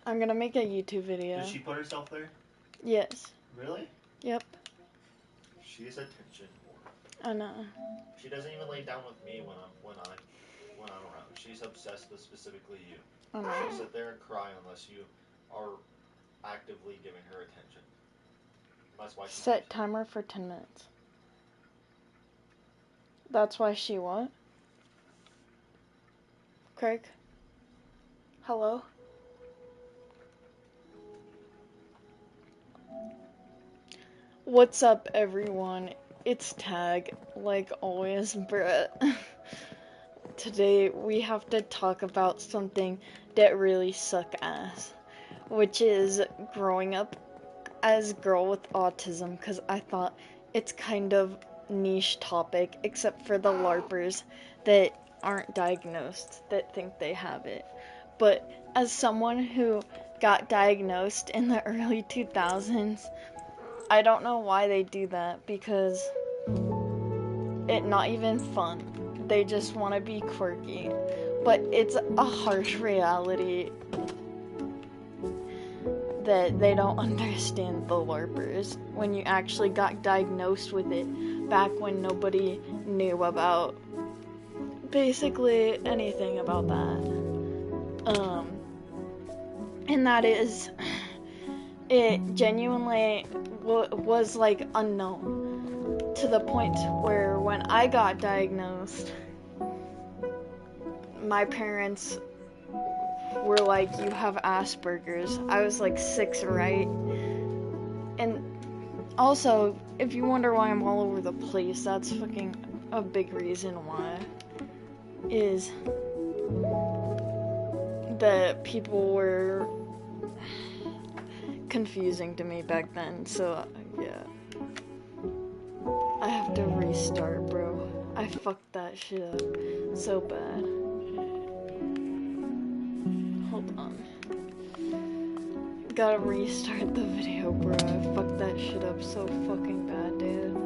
I'm gonna make a YouTube video. Did she put herself there? Yes. Really? Yep. She's attention whore. I know. She doesn't even lay down with me when I'm around. She's obsessed with specifically you. I She'll know. sit there and cry unless you are actively giving her attention. That's why she Set keeps. timer for 10 minutes. That's why she what? Craig? Hello? What's up, everyone? It's Tag, like always, Brett. Today we have to talk about something that really suck ass, which is growing up as a girl with autism, because I thought it's kind of niche topic, except for the LARPers that aren't diagnosed, that think they have it. But as someone who got diagnosed in the early 2000s, I don't know why they do that, because it's not even fun. They just want to be quirky. But it's a harsh reality that they don't understand the LARPers when you actually got diagnosed with it back when nobody knew about basically anything about that. And that is, it genuinely was like unknown to the point where when I got diagnosed, my parents were like, you have Asperger's. I was like 6, right? And also, if you wonder why I'm all over the place, that's fucking a big reason why. Is that people were confusing to me back then, so yeah. I have to restart, bro. I fucked that shit up so bad. Hold on. Gotta restart the video, bro. I fucked that shit up so fucking bad, dude.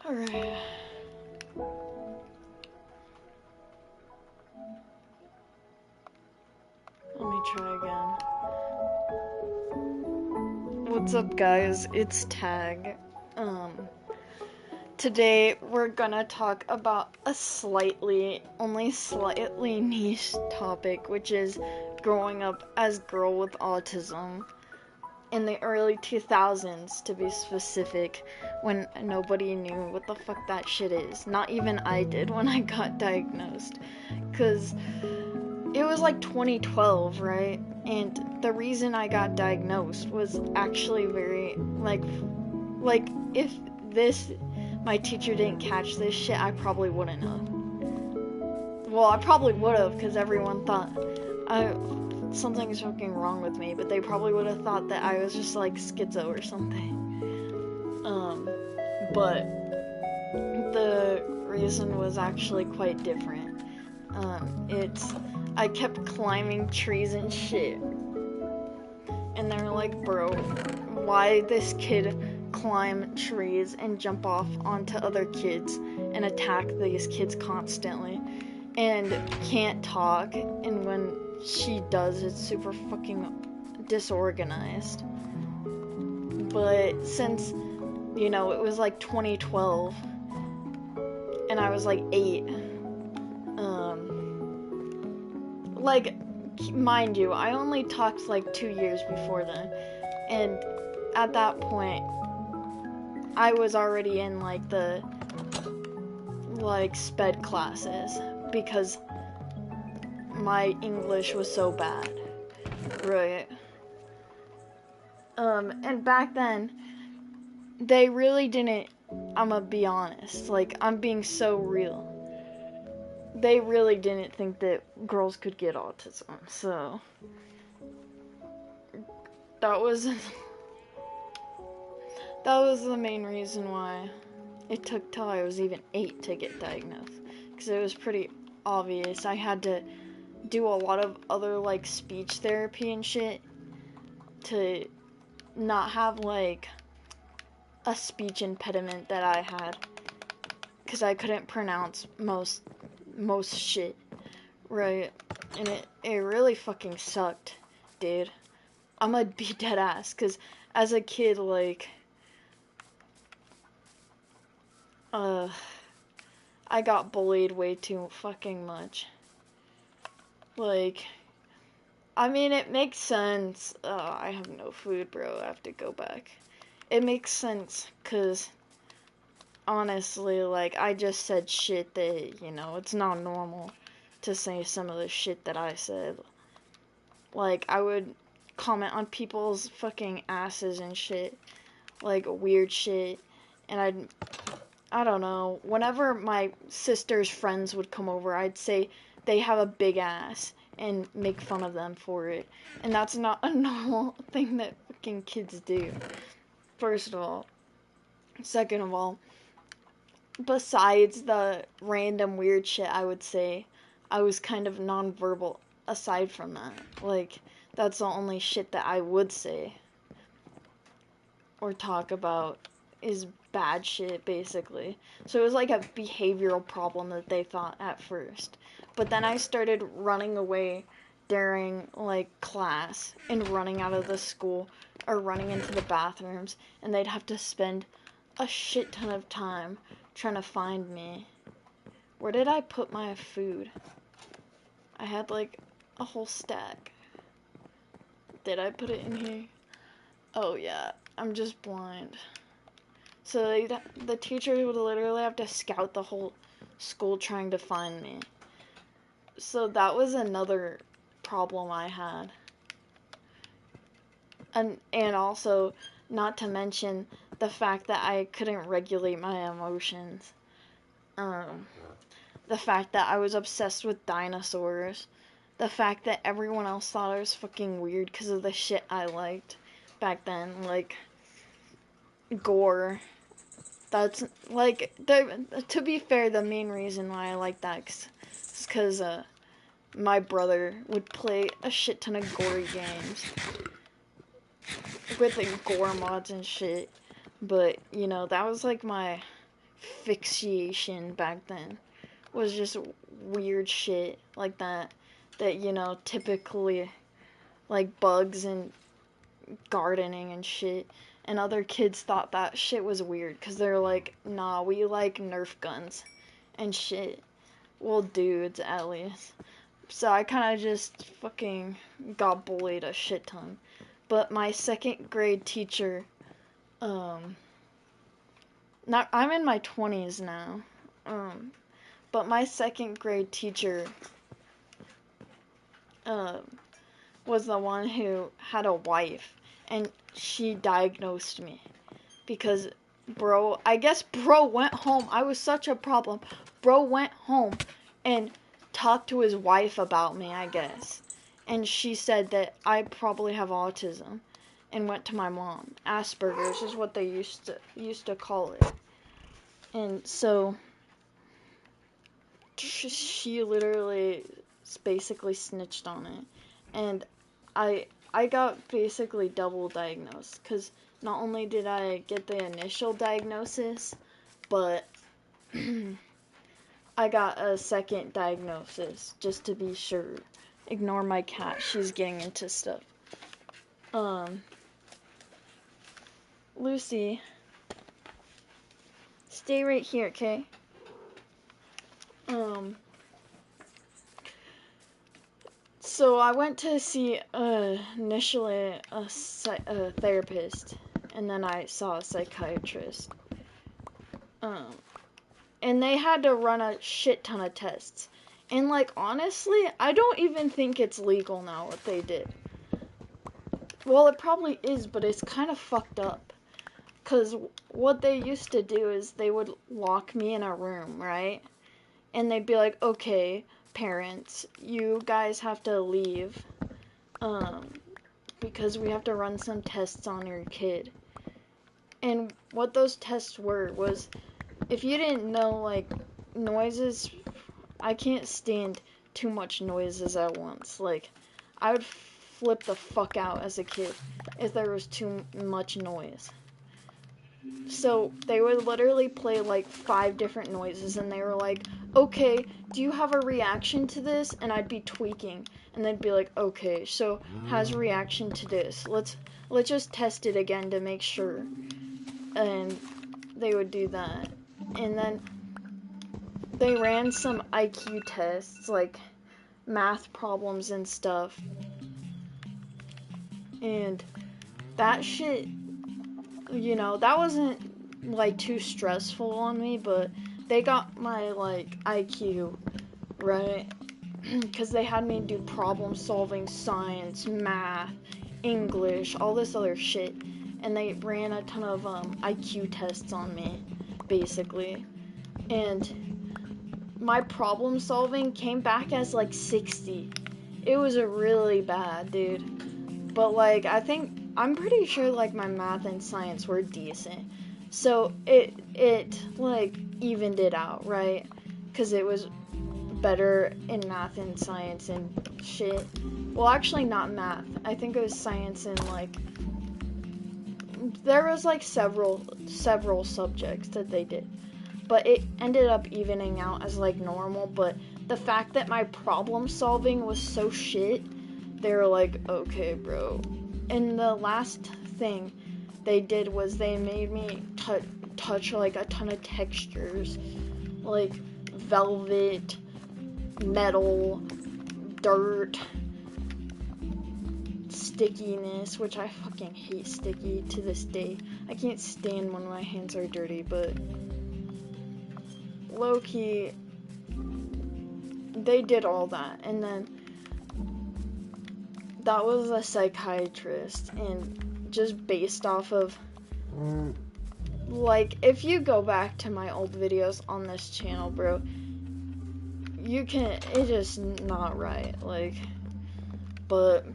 Alright. Let me try again. What's up, guys? It's Tag. Today we're gonna talk about a only slightly niche topic, which is growing up as a girl with autism in the early 2000s, to be specific, when nobody knew what the fuck that shit is. Not even I did when I got diagnosed, because it was like 2012, right? And the reason I got diagnosed was actually very, like if my teacher didn't catch this shit, I probably wouldn't have. Well, I probably would have, because everyone thought something's fucking wrong with me, but they probably would have thought that I was just like schizo or something. But the reason was actually quite different. I kept climbing trees and shit. And they're like, bro, why this kid climb trees and jump off onto other kids and attack these kids constantly and can't talk, and when she does, it's super fucking disorganized. But since, it was like 2012 and I was like 8, like, mind you, I only talked like 2 years before then, and at that point I was already in like the sped classes because my English was so bad, right? And back then they really didn't, I'm gonna be honest, like, I'm being so real, they really didn't think that girls could get autism, so that was the main reason why it took till I was even 8 to get diagnosed, because it was pretty obvious. I had to do a lot of other, like, speech therapy and shit to not have, like, a speech impediment that I had. Because I couldn't pronounce most shit, right? And it really fucking sucked, dude. I'm gonna be dead ass, because as a kid, like, I got bullied way too fucking much. Like, I mean, it makes sense. I have no food, bro. I have to go back. It makes sense, because, honestly, like, I just said shit that, you know, it's not normal to say some of the shit that I said. Like, I would comment on people's fucking asses and shit. Like, weird shit. And I don't know, whenever my sister's friends would come over, I'd say they have a big ass and make fun of them for it. And that's not a normal thing that fucking kids do. First of all. Second of all, besides the random weird shit I would say, I was kind of nonverbal aside from that. Like, that's the only shit that I would say or talk about is bad shit, basically. So it was like a behavioral problem that they thought at first. But then I started running away during, like, class and running out of the school or running into the bathrooms, and they'd have to spend a shit ton of time trying to find me. Where did I put my food? I had, like, a whole stack. Did I put it in here? Oh, yeah. I'm just blind. So the teachers would literally have to scout the whole school trying to find me. So that was another problem I had. And also, not to mention the fact that I couldn't regulate my emotions. The fact that I was obsessed with dinosaurs. The fact that everyone else thought I was fucking weird because of the shit I liked back then. Like, gore. That's, like, to be fair, the main reason why I like that is because my brother would play a shit ton of gory games with, like, gore mods and shit. But, you know, that was, like, my fixation back then. Was just weird shit like that. That, you know, typically, like, bugs and gardening and shit. And other kids thought that shit was weird because they're like, nah, we like Nerf guns and shit. Well, dudes, at least. So I kind of just fucking got bullied a shit ton. But my second grade teacher, not, I'm in my 20s now, but my second grade teacher, was the one who had a wife, and she diagnosed me. Because, bro, I guess bro went home. I was such a problem. Bro went home and talked to his wife about me, I guess. And she said that I probably have autism. And went to my mom. Asperger's is what they used to call it. And so she literally basically snitched on it. And I got basically double diagnosed, because not only did I get the initial diagnosis, but I got a second diagnosis, just to be sure. Ignore my cat, she's getting into stuff. Lucy, stay right here, okay? So I went to see initially a therapist, and then I saw a psychiatrist. And they had to run a shit ton of tests. And, like, honestly, I don't even think it's legal now what they did. Well, it probably is, but it's kind of fucked up. Because what they used to do is they would lock me in a room, right? And they'd be like, okay, parents, you guys have to leave. Because we have to run some tests on your kid. And what those tests were was, if you didn't know, like, noises, I can't stand too much noises at once. Like, I would flip the fuck out as a kid if there was too much noise. So they would literally play like 5 different noises, and they were like, okay, do you have a reaction to this? And I'd be tweaking, and they'd be like, okay, so has a reaction to this. Let's just test it again to make sure. And they would do that. And then they ran some IQ tests, like math problems and stuff. And that shit, you know, that wasn't like too stressful on me, but they got my like IQ, right? Because they had me do problem solving, science, math, English, all this other shit. And they ran a ton of IQ tests on me, basically. And my problem solving came back as like 60. It was a really bad, dude. But like, I'm pretty sure like my math and science were decent. So it like evened it out, right? Because it was better in math and science and shit. Well, actually not math. I think it was science and like there was like several subjects that they did. But it ended up evening out as like normal, but the fact that my problem solving was so shit, they were like, okay, bro. And the last thing they did was they made me touch like a ton of textures, like velvet, metal, dirt, stickiness, which I fucking hate sticky to this day. I can't stand when my hands are dirty, but low-key, they did all that. And then that was a psychiatrist, and just based off of like, if you go back to my old videos on this channel, bro, it's just not right, like, but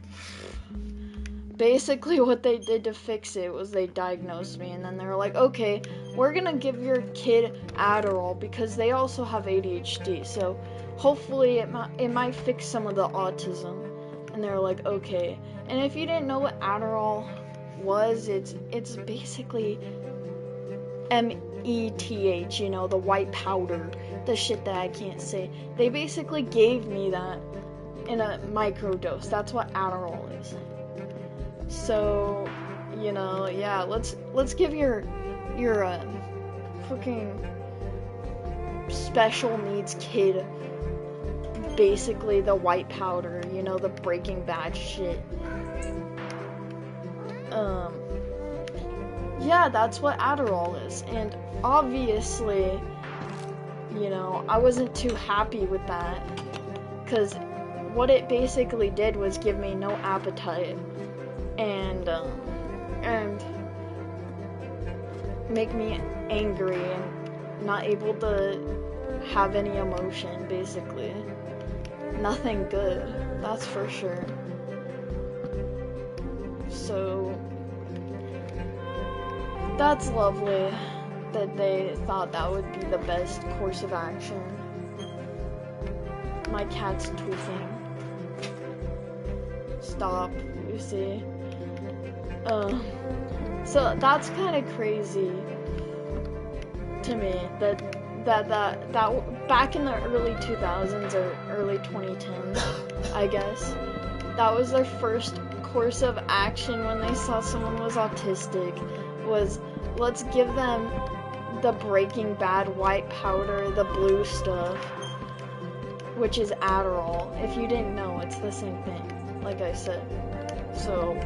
basically what they did to fix it was they diagnosed me, and then they were like, okay, we're gonna give your kid Adderall because they also have ADHD, so hopefully it might fix some of the autism. And they were like, okay. And if you didn't know what Adderall was, it's basically METH, you know, the white powder, the shit that I can't say. They basically gave me that in a microdose. That's what Adderall is. So, you know, yeah, let's give your fucking special needs kid basically the white powder, you know, the Breaking Bad shit. Yeah, that's what Adderall is. And obviously, you know, I wasn't too happy with that, because what it basically did was give me no appetite and make me angry and not able to have any emotion, basically. Nothing good, that's for sure. So that's lovely that they thought that would be the best course of action. My cat's tweaking. Stop, Lucy. So that's kind of crazy to me that back in the early 2000s or early 2010s, I guess, that was their first course of action when they saw someone was autistic, was let's give them the Breaking Bad white powder, the blue stuff, which is Adderall. If you didn't know, it's the same thing, like I said. So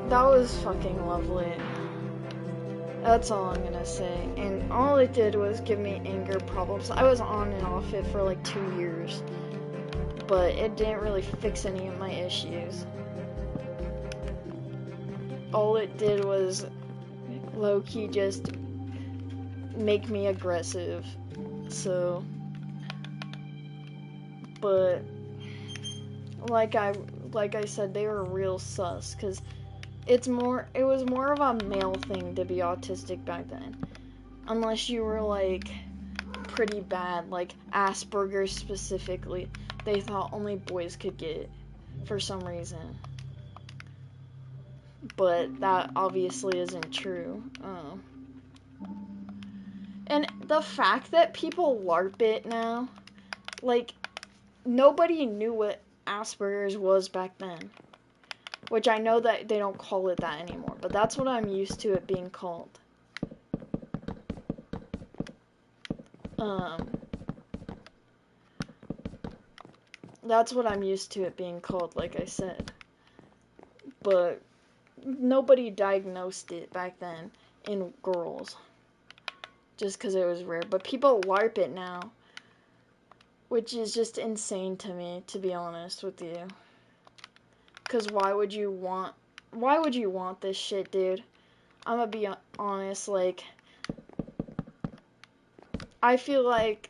that was fucking lovely. That's all I'm gonna say. And all it did was give me anger problems. I was on and off it for like 2 years, but it didn't really fix any of my issues. All it did was low-key just make me aggressive. So, but like I said, they were real sus, because it was more of a male thing to be autistic back then. unless you were like pretty bad, like Asperger's specifically. They thought only boys could get it for some reason. But that obviously isn't true. And the fact that people LARP it now, like, nobody knew what Asperger's was back then. Which I know that they don't call it that anymore, but that's what I'm used to it being called. That's what I'm used to it being called, like I said. But nobody diagnosed it back then in girls. Just because it was rare. But people LARP it now. Which is just insane to me, to be honest with you. Because why would you want this shit, dude? I'm gonna be honest, like, I feel like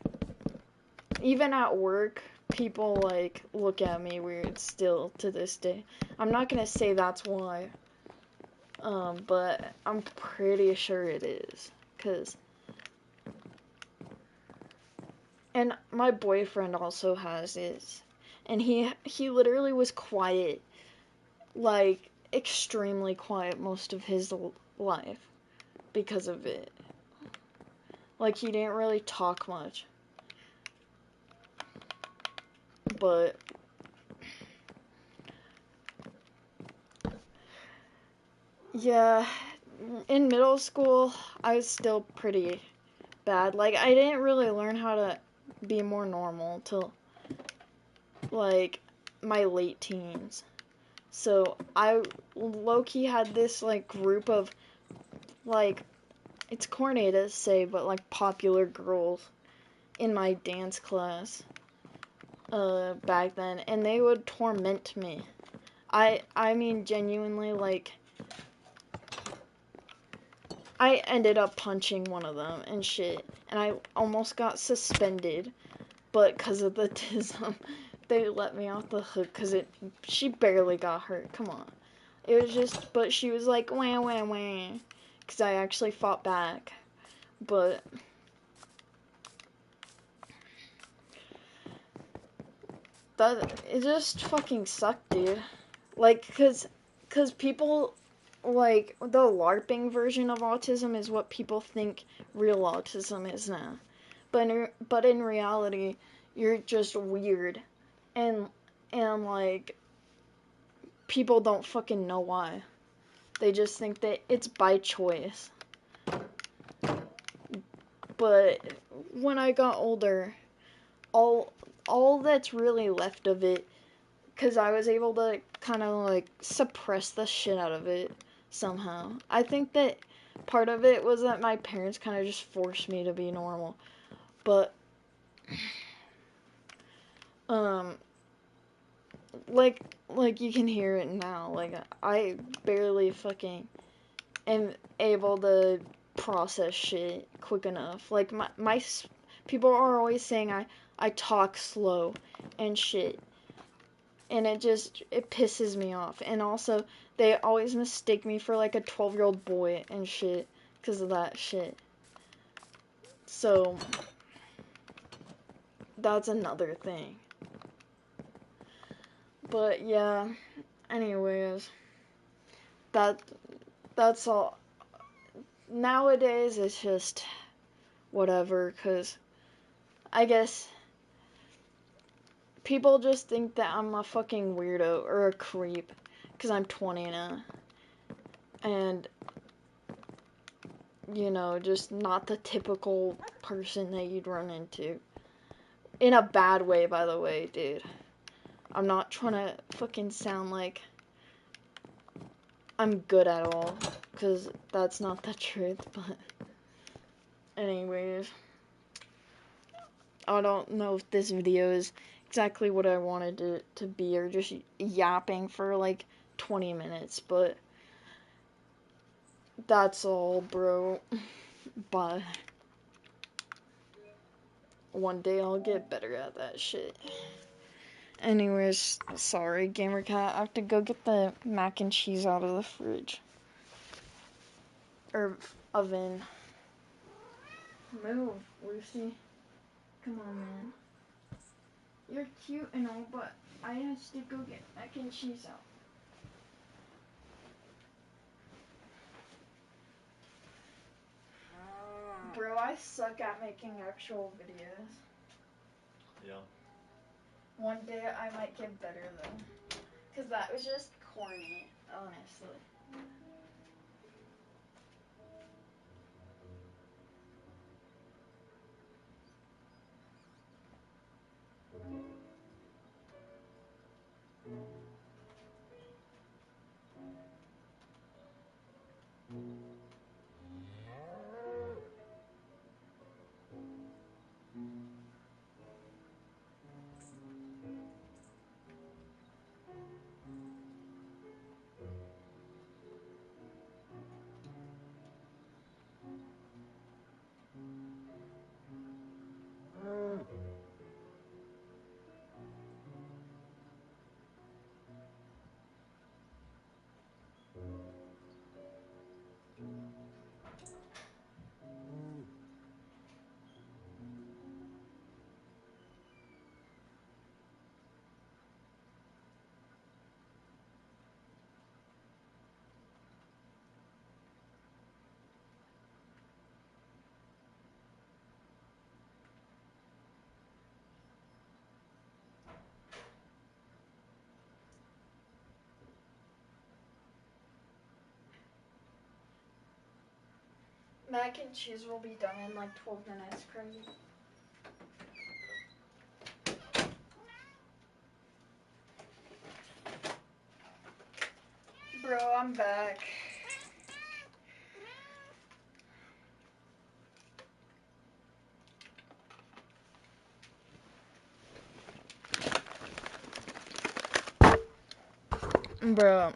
even at work, people like look at me weird still to this day. I'm not gonna say that's why, but I'm pretty sure it is, cause, and my boyfriend also has it, and he literally was quiet, like extremely quiet most of his life because of it. Like he didn't really talk much, but yeah, in middle school, I was still pretty bad. Like, I didn't really learn how to be more normal till, like, my late teens. So, I low-key had this, like, group of, like, it's corny to say, but, like, popular girls in my dance class, back then. And they would torment me. I mean, genuinely, like, I ended up punching one of them and shit, and I almost got suspended, but because of the autism, they let me off the hook because she barely got hurt. Come on, it was just, but she was like wah wah wah, because I actually fought back, but it just fucking sucked, dude. Like, cause people, like, the LARPing version of autism is what people think real autism is now. But in reality, you're just weird. And, like, people don't fucking know why. They just think that it's by choice. But when I got older, all that's really left of it, because I was able to kind of like suppress the shit out of it somehow. I think that part of it was that my parents kind of just forced me to be normal. But like you can hear it now. Like I barely fucking am able to process shit quick enough. Like my people are always saying I talk slow and shit. And it pisses me off. And also, they always mistake me for like a 12-year-old boy and shit because of that shit. So, that's another thing. But yeah, anyways, that's all. Nowadays, it's just whatever, because I guess people just think that I'm a fucking weirdo or a creep because I'm 20 now. And, you know, just not the typical person that you'd run into. In a bad way, by the way, dude. I'm not trying to fucking sound like I'm good at all, because that's not the truth, but anyways. I don't know if this video is exactly what I wanted it to be, or just yapping for like 20 minutes, but that's all, bro. But one day I'll get better at that shit. Anyways, sorry, Gamer Cat. I have to go get the mac and cheese out of the fridge. Or oven. Move, Lucy. Come on, man. You're cute and all, but I have to go get mac and cheese out. Bro, I suck at making actual videos. Yeah. One day I might get better though. Cause that was just corny, honestly. Mac and cheese will be done in like 12 minutes, crazy. Bro, I'm back. Bro,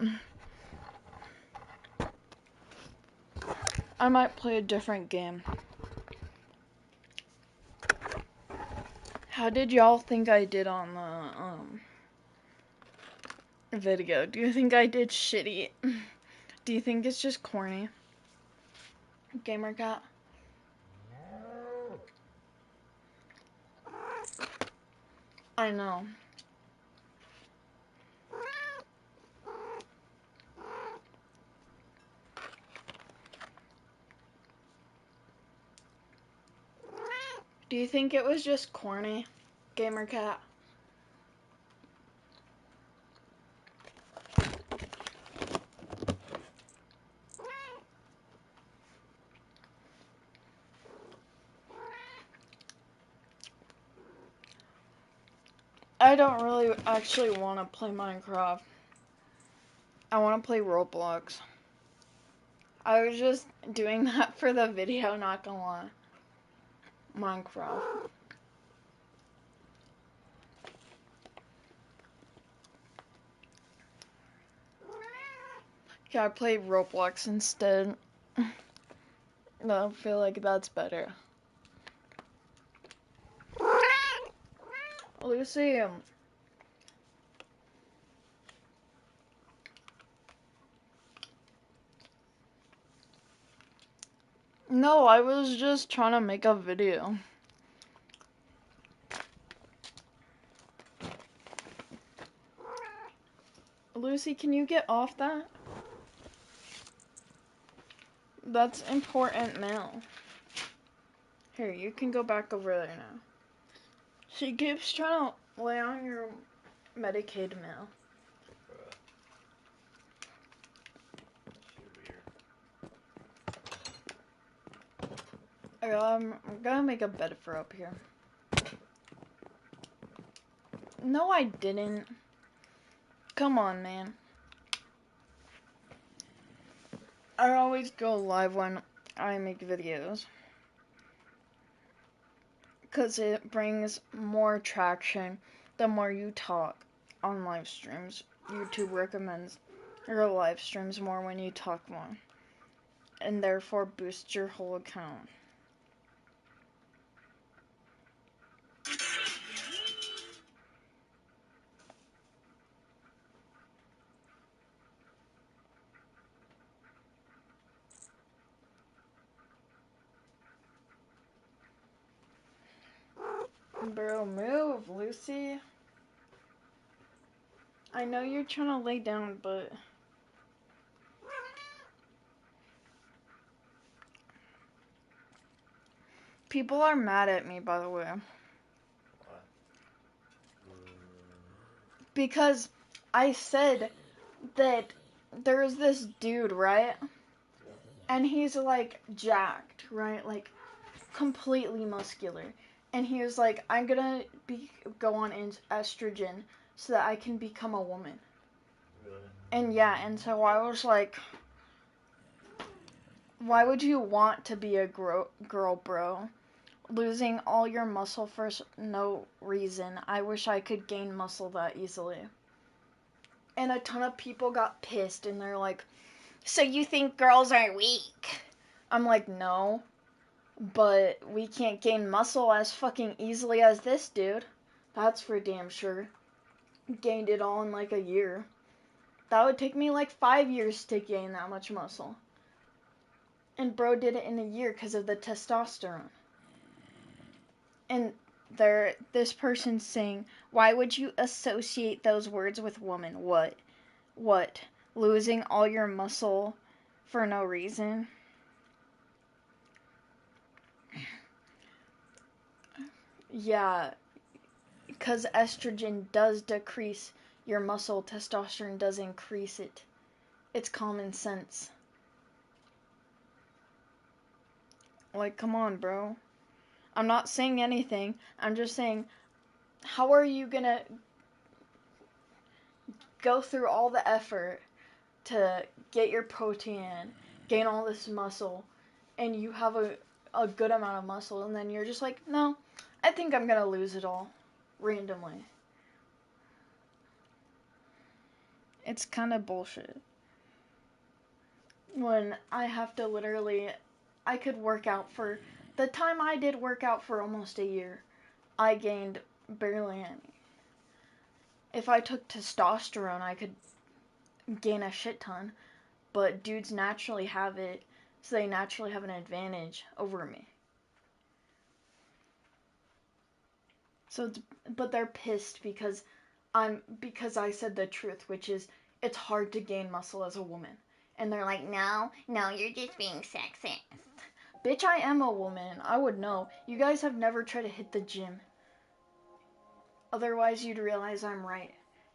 I might play a different game. How did y'all think I did on the video? Do you think I did shitty? Do you think it's just corny? Gamer cat? I know. Do you think it was just corny? Gamer cat? I don't really actually want to play Minecraft. I want to play Roblox. I was just doing that for the video, not gonna lie. Minecraft. Yeah, I play Roblox instead. I feel like that's better. Lucy, no, I was just trying to make a video. Lucy, can you get off that? That's important mail. Here, you can go back over there now. She keeps trying to lay on your Medicaid mail. I'm gonna make a bed for up here. No, I didn't. Come on, man. I always go live when I make videos. Because it brings more traction the more you talk on live streams. YouTube recommends your live streams more when you talk more. And therefore boosts your whole account. Bro, move, Lucy. I know you're trying to lay down, but... People are mad at me, by the way. Why? Because I said that there's this dude, right? Yeah. And he's like jacked, right? Like completely muscular. And he was like, I'm gonna go on estrogen so that I can become a woman. Really? And yeah, and so I was like, why would you want to be a girl, bro? Losing all your muscle for no reason. I wish I could gain muscle that easily. And a ton of people got pissed and they're like, so you think girls are weak? I'm like, no. But we can't gain muscle as fucking easily as this dude. That's for damn sure. Gained it all in like a year. That would take me like 5 years to gain that much muscle. And bro did it in a year because of the testosterone. And this person's saying, why would you associate those words with woman? What? Losing all your muscle for no reason? Yeah, because estrogen does decrease your muscle, testosterone does increase it. It's common sense. Like, come on, bro. I'm not saying anything. I'm just saying, how are you gonna go through all the effort to get your protein, gain all this muscle, and you have a good amount of muscle, and then you're just like, no, I think I'm gonna lose it all randomly. It's kind of bullshit. When I have to literally, I could work out for, the time I did work out for almost a year, I gained barely any. If I took testosterone, I could gain a shit ton, but dudes naturally have it, so they naturally have an advantage over me. So, but they're pissed because I said the truth, which is it's hard to gain muscle as a woman. And they're like, no, you're just being sexist. Bitch, I am a woman. I would know. You guys have never tried to hit the gym. Otherwise, you'd realize I'm right.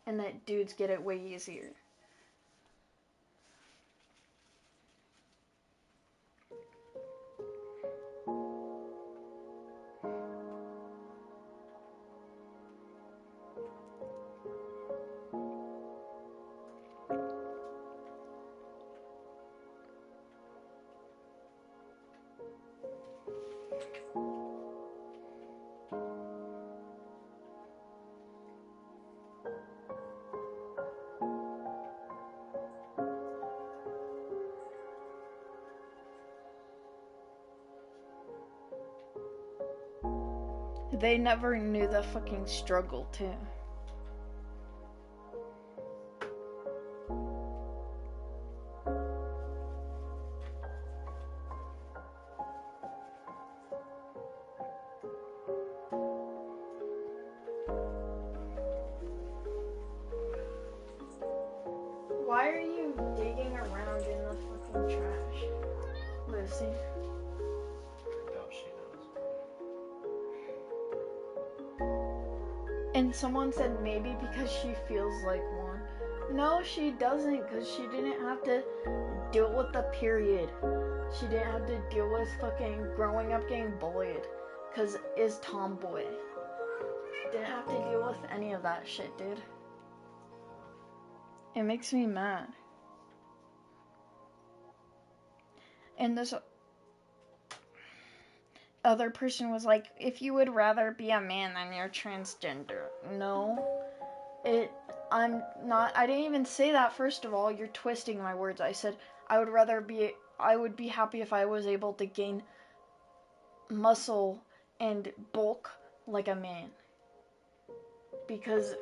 And that dudes get it way easier. They never knew the fucking struggle, too. Why are you digging around in the fucking trash, Lucy? I doubt she knows. And someone said maybe because she feels like one. No, she doesn't, because she didn't have to deal with the period. She didn't have to deal with fucking growing up getting bullied, because is tomboy. Didn't have to deal with any of that shit, dude. It makes me mad. And this other person was like, if you would rather be a man than you're transgender. No. I'm not, I didn't even say that, first of all. You're twisting my words. I said I would be happy if I was able to gain muscle and bulk like a man. Because,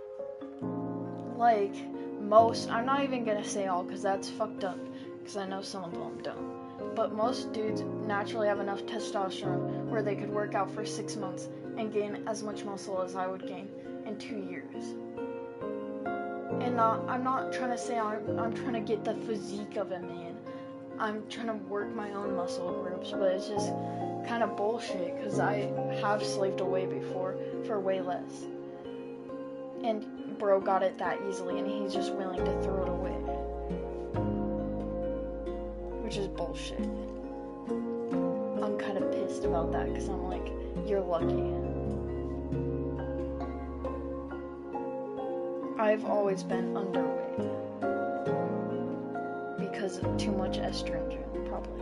like, I'm not even gonna say all, because that's fucked up, because I know some of them don't. But most dudes naturally have enough testosterone where they could work out for 6 months and gain as much muscle as I would gain in 2 years. And I'm not trying to say I'm trying to get the physique of a man. I'm trying to work my own muscle groups, but it's just kind of bullshit because I have slaved away before for way less. And bro got it that easily, and he's just willing to throw it away. Which is bullshit. I'm kind of pissed about that because I'm like, you're lucky. I've always been underweight because of too much estrogen, probably.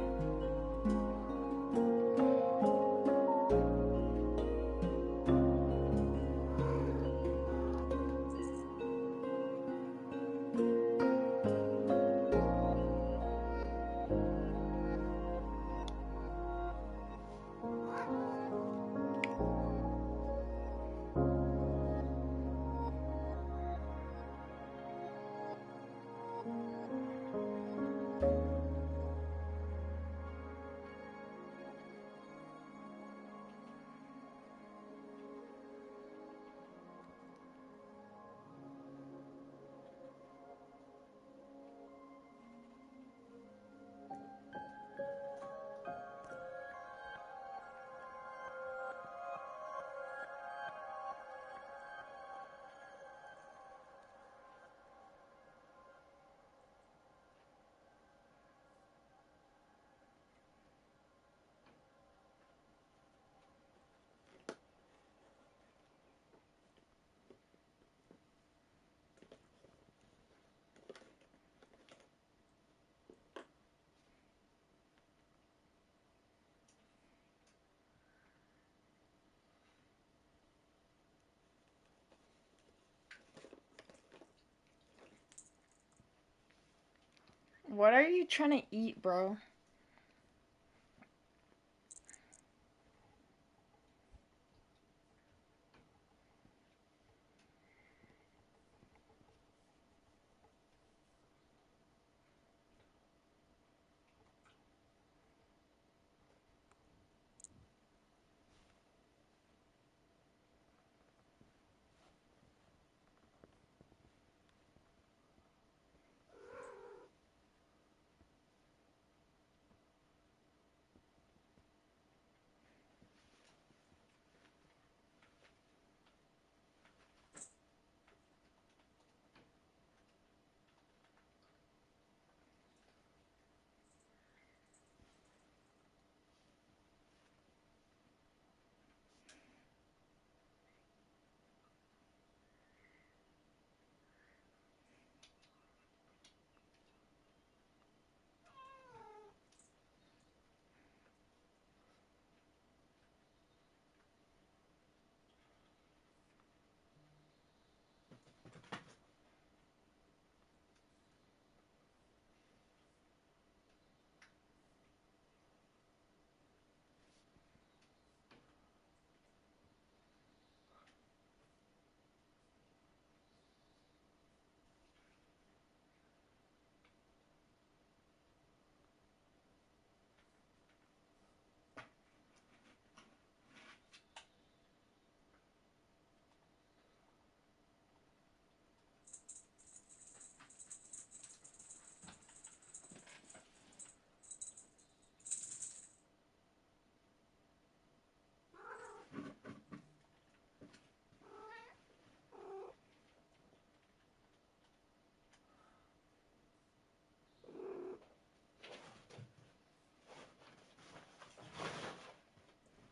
What are you trying to eat, bro?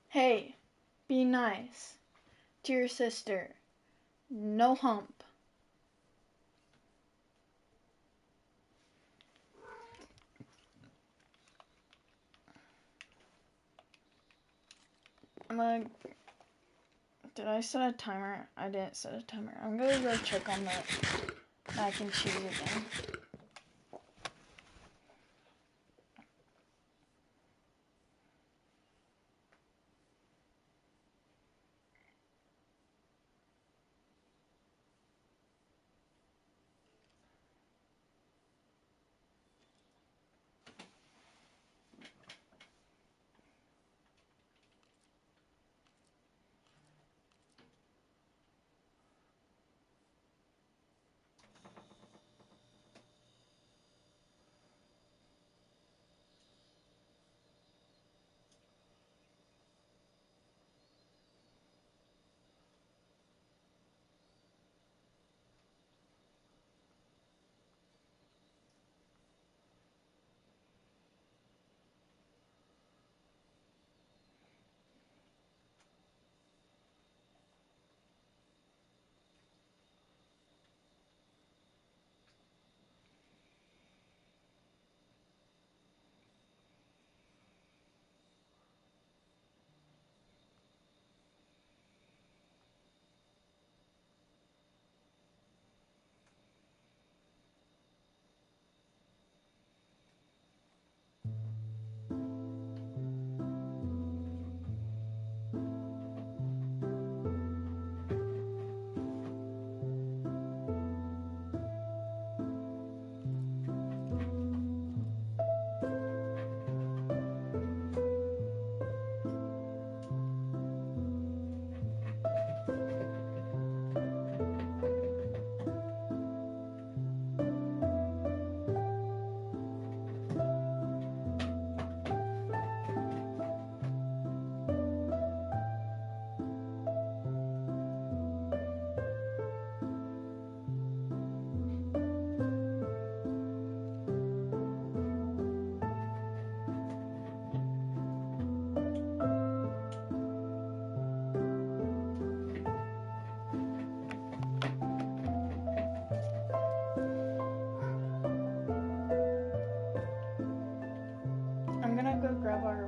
Hey, be nice to your sister. No hump. I'm gonna. Did I set a timer? I didn't set a timer. I'm gonna go check on the mac and cheese again.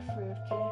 for fruitcake.